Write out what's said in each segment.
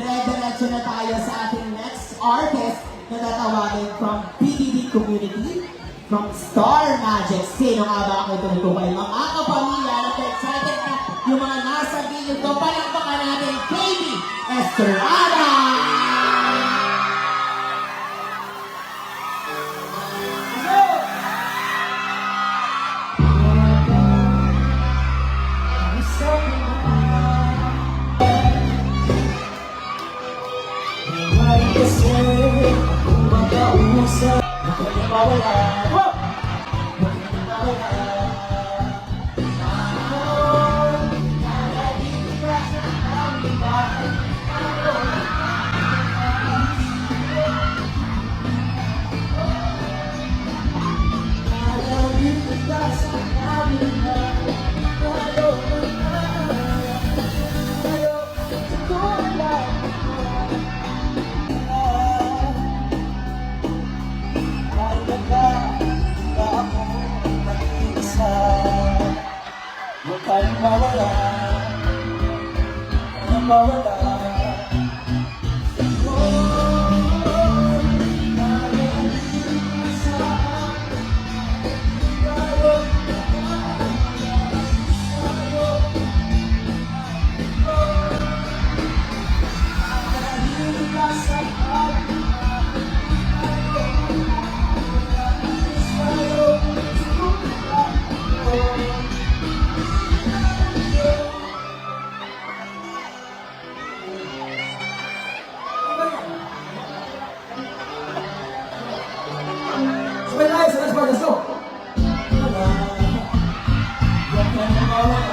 dire-diretso na tayo sa ating next artist na tatawagin from PBB community, from Star Magic. Sino nga ba ang ito kayo? Mga kapamilya, excited na yung mga nasa video ko. Palakpakan natin, KB Estrada! Kasi kung magkausap, huwag na mawala. Huwag na mawala. Huwag ka nang mawala, huwag nang mawala. Sabay tayo sa last part, let's go! Huwag ka nang mawala.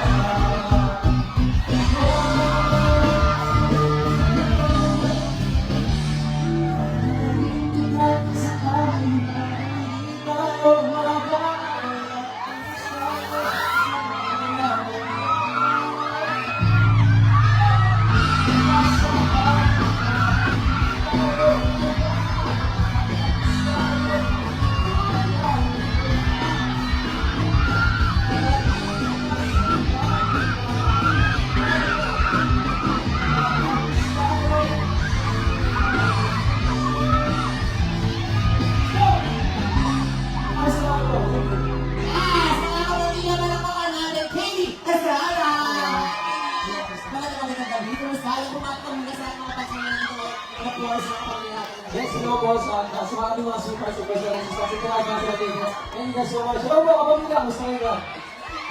Yes, hello po sa mga aming mga super na sa Sitawag ng Pilipinas. Thank you guys so much. Hello po, kapamilya, gusto nyo ka?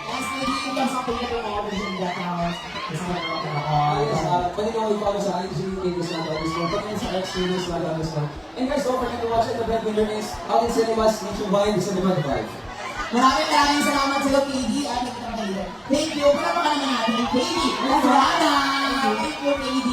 Yes, nagiging lang sa pagkakita ng mga person that house. Yes, pwede nyo i-follow sa IG, Vegas na underscore, pati sa X Series na underscore. And guys, don't forget to watch it. The breadwinner is out in cinemas, nationwide, December 25. Maraming salamat sa iyo, KD. Thank you. Palapakan naman natin ang KD. Estrada! Thank you, KD.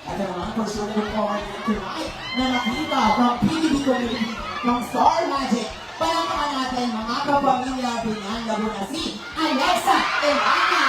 At naman, personal report tonight na nakita from PBB community from Star Magic. Palapakan natin mga kapamilya pinanlabo na si Alexa Elana!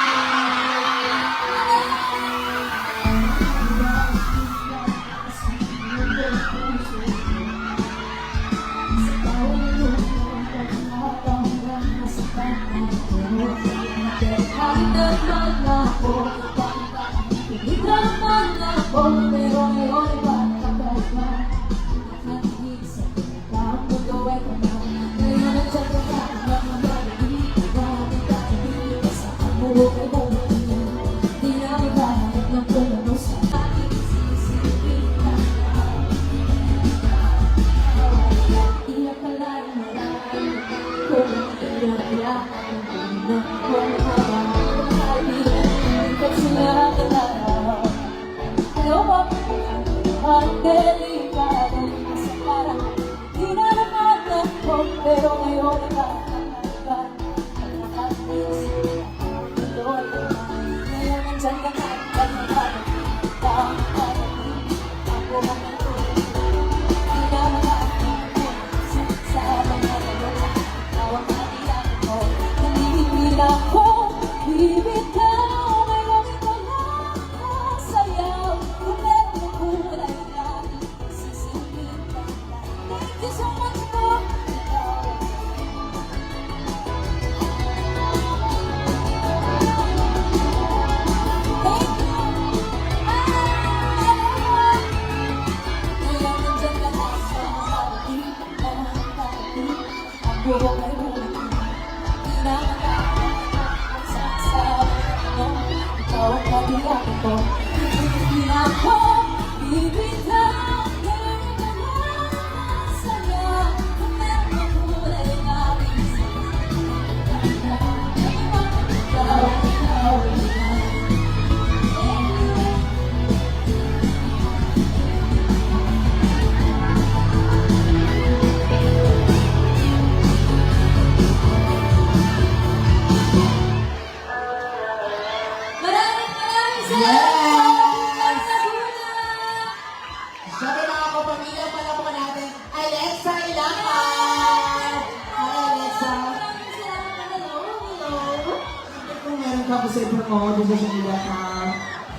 mo, doon sa Shangri-La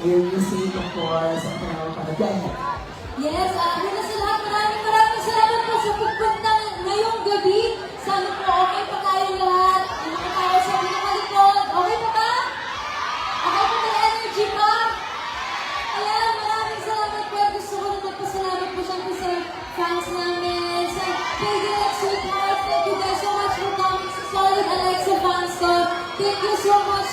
your music, of course, at go ahead. Yes, una sa lahat, maraming salamat po sa pagpunta ngayong gabi. Sana po okay pa tayo lahat. Yung mga tao sa pinakalikod, okay pa ba? Okay pa may energy pa? Ayan, maraming salamat po. Gusto ko na magpasalamat po siyempre sa fans namin, sa Piggy and Sweetheart. Thank you guys so much for coming. Sa Solid Alexa fans ko, thank you so much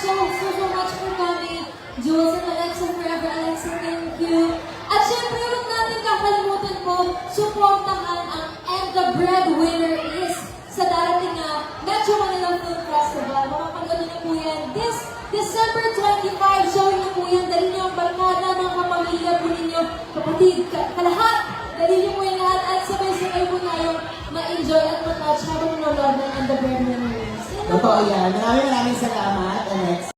for coming. Jules and Alexa forever. Alexa, thank you. At syempre, huwag natin kakalimutan po, supportahan ang And the Breadwinner is sa darating na Metro Manila Film Festival. Makapagano na po yan. This December 25, showing na po yan. Dali niyo ang barkada, mga kapamilya po ninyo, kapatid, kalahat. Dali niyo po yan lahat at sabay-sabay po tayong ma-enjoy at matouch habang nanonood ng And the Breadwinner is. Totoo yan. Maraming salamat, Alex.